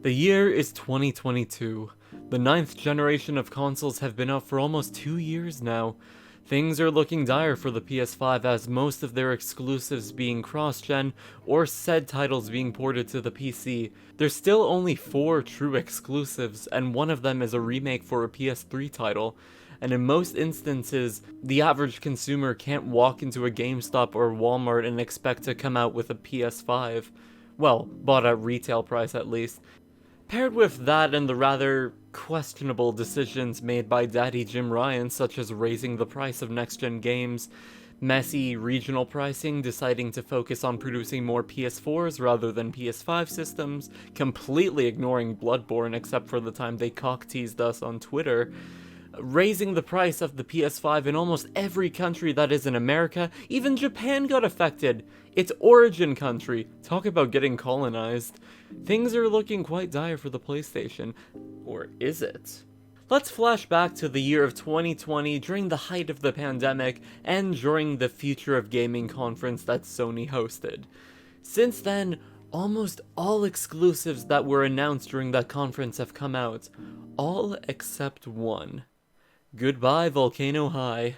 The year is 2022. The 9th generation of consoles have been out for almost 2 years now. Things are looking dire for the PS5 as most of their exclusives being cross-gen or said titles being ported to the PC. There's still only 4 true exclusives, and one of them is a remake for a PS3 title. And in most instances, the average consumer can't walk into a GameStop or Walmart and expect to come out with a PS5. Well, bought at retail price at least. Paired with that and the rather questionable decisions made by Daddy Jim Ryan, such as raising the price of next-gen games, messy regional pricing, deciding to focus on producing more PS4s rather than PS5 systems, completely ignoring Bloodborne except for the time they cock-teased us on Twitter, raising the price of the PS5 in almost every country that isn't America. Even Japan got affected. Its origin country. Talk about getting colonized. Things are looking quite dire for the PlayStation. Or is it? Let's flash back to the year of 2020 during the height of the pandemic and during the Future of Gaming conference that Sony hosted. Since then, almost all exclusives that were announced during that conference have come out. All except one. Goodbye, Volcano High.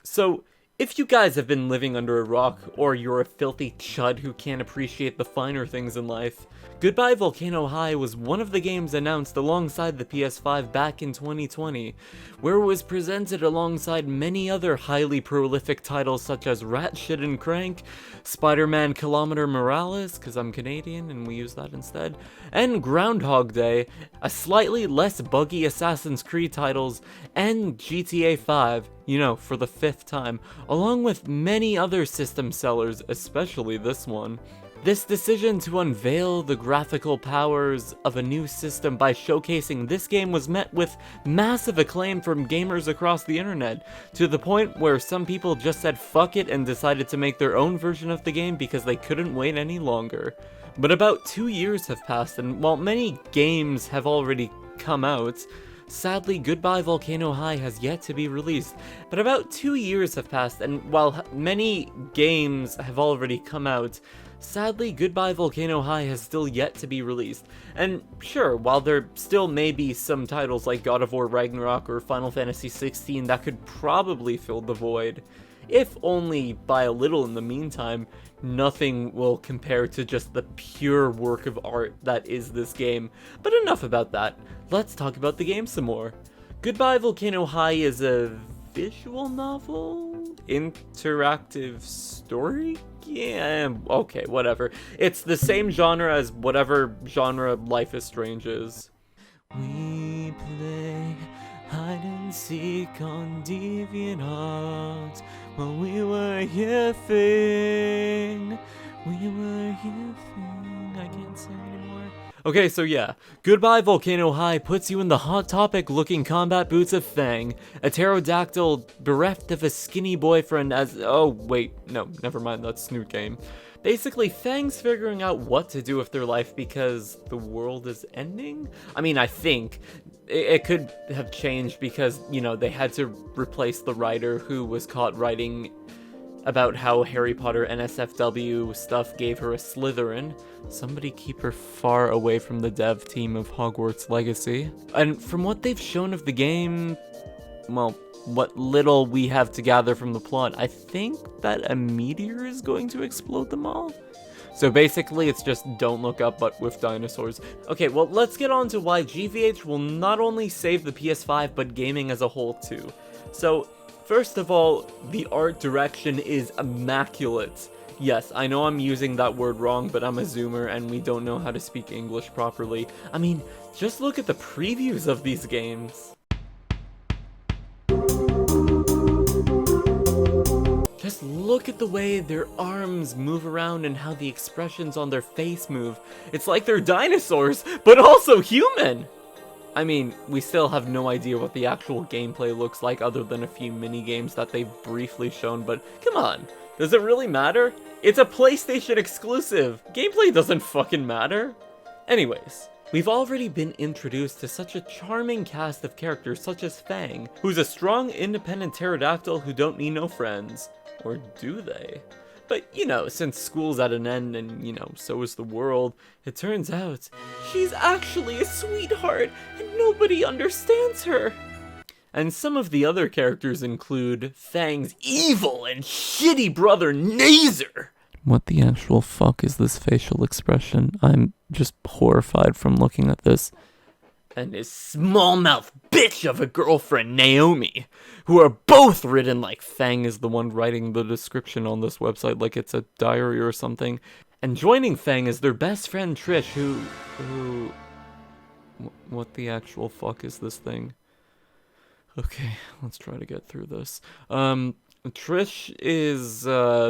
So, if you guys have been living under a rock, or you're a filthy chud who can't appreciate the finer things in life, Goodbye Volcano High was one of the games announced alongside the PS5 back in 2020, where it was presented alongside many other highly prolific titles such as Ratchet and Crank, Spider-Man Kilometer Morales, because I'm Canadian and we use that instead, and Groundhog Day, a slightly less buggy Assassin's Creed titles, and GTA 5, you know, for the 5th time, along with many other system sellers, especially this one. This decision to unveil the graphical powers of a new system by showcasing this game was met with massive acclaim from gamers across the internet, to the point where some people just said fuck it and decided to make their own version of the game because they couldn't wait any longer. But about 2 years have passed, and while many games have already come out, sadly, Goodbye Volcano High has yet to be released. But about 2 years have passed, and while many games have already come out, sadly, Goodbye Volcano High has still yet to be released. And sure, while there still may be some titles like God of War Ragnarok or Final Fantasy XVI that could probably fill the void, if only by a little in the meantime, nothing will compare to just the pure work of art that is this game. But enough about that, let's talk about the game some more. Goodbye Volcano High is a visual novel? Interactive story? Yeah, okay, whatever. It's the same genre as whatever genre Life is Strange is. We play hide and seek on DeviantArt while we were yiffing. We were yiffing. I can't say anymore. Okay, so yeah, Goodbye Volcano High puts you in the Hot Topic looking combat boots of Fang, a pterodactyl bereft of a skinny boyfriend as- oh wait, no, never mind, that's Snoot game. Basically, Fang's figuring out what to do with their life because the world is ending? I mean, I think it could have changed because, you know, they had to replace the writer who was caught writing about how Harry Potter NSFW stuff gave her a Slytherin. Somebody keep her far away from the dev team of Hogwarts Legacy. And from what they've shown of the game, well, what little we have to gather from the plot, I think that a meteor is going to explode them all. So basically, it's just Don't Look Up, but with dinosaurs. Okay, well, let's get on to why GVH will not only save the PS5, but gaming as a whole too. So, first of all, the art direction is immaculate. Yes, I know I'm using that word wrong, but I'm a Zoomer and we don't know how to speak English properly. I mean, just look at the previews of these games. Just look at the way their arms move around and how the expressions on their face move. It's like they're dinosaurs, but also human! I mean, we still have no idea what the actual gameplay looks like other than a few mini-games that they've briefly shown, but come on, does it really matter? It's a PlayStation exclusive! Gameplay doesn't fucking matter! Anyways, we've already been introduced to such a charming cast of characters such as Fang, who's a strong, independent pterodactyl who don't need no friends. Or do they? But, you know, since school's at an end and, you know, so is the world, it turns out she's actually a sweetheart and nobody understands her. And some of the other characters include Fang's evil and shitty brother Nazer. What the actual fuck is this facial expression? I'm just horrified from looking at this. And his small-mouth bitch of a girlfriend, Naomi, who are both written like Fang is the one writing the description on this website like it's a diary or something. And joining Fang is their best friend Trish, who... What the actual fuck is this thing? Okay, let's try to get through this. Trish is,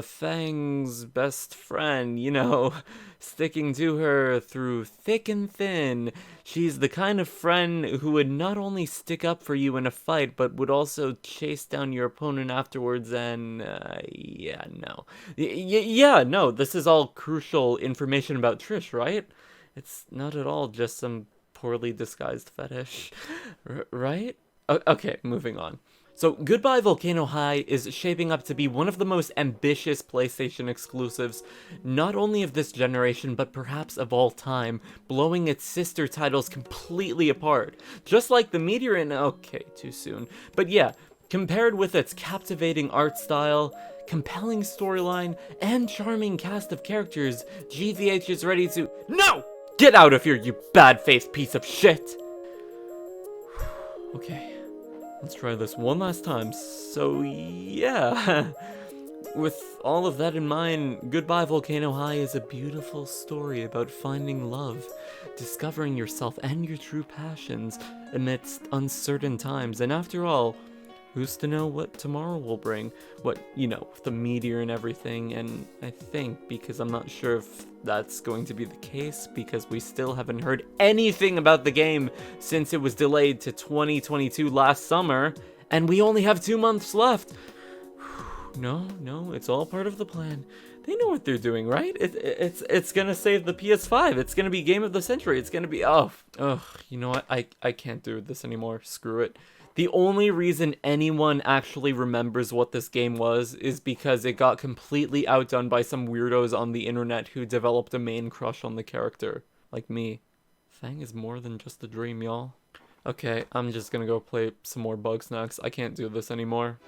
Fang's best friend, you know, sticking to her through thick and thin. She's the kind of friend who would not only stick up for you in a fight, but would also chase down your opponent afterwards and, yeah, no, this is all crucial information about Trish, right? It's not at all just some poorly disguised fetish, right? Okay, moving on. So, Goodbye Volcano High is shaping up to be one of the most ambitious PlayStation exclusives, not only of this generation, but perhaps of all time, blowing its sister titles completely apart. Just like the Meteor in... Okay, too soon. But yeah, compared with its captivating art style, compelling storyline, and charming cast of characters, GVH is ready to... No! Get out of here, you bad-faced piece of shit! Okay. Let's try this one last time. So, yeah. With all of that in mind, Goodbye Volcano High is a beautiful story about finding love, discovering yourself and your true passions amidst uncertain times. And after all, who's to know what tomorrow will bring? What, you know, the meteor and everything. And I think, because I'm not sure if that's going to be the case, because we still haven't heard anything about the game since it was delayed to 2022 last summer, and we only have 2 months left. No, it's all part of the plan. They know what they're doing, right? It's gonna save the PS5. It's gonna be game of the century. It's gonna be, you know what? I can't do this anymore. Screw it. The only reason anyone actually remembers what this game was is because it got completely outdone by some weirdos on the internet who developed a main crush on the character. Like me. Fang is more than just a dream, y'all. Okay, I'm just gonna go play some more Bugsnax. I can't do this anymore.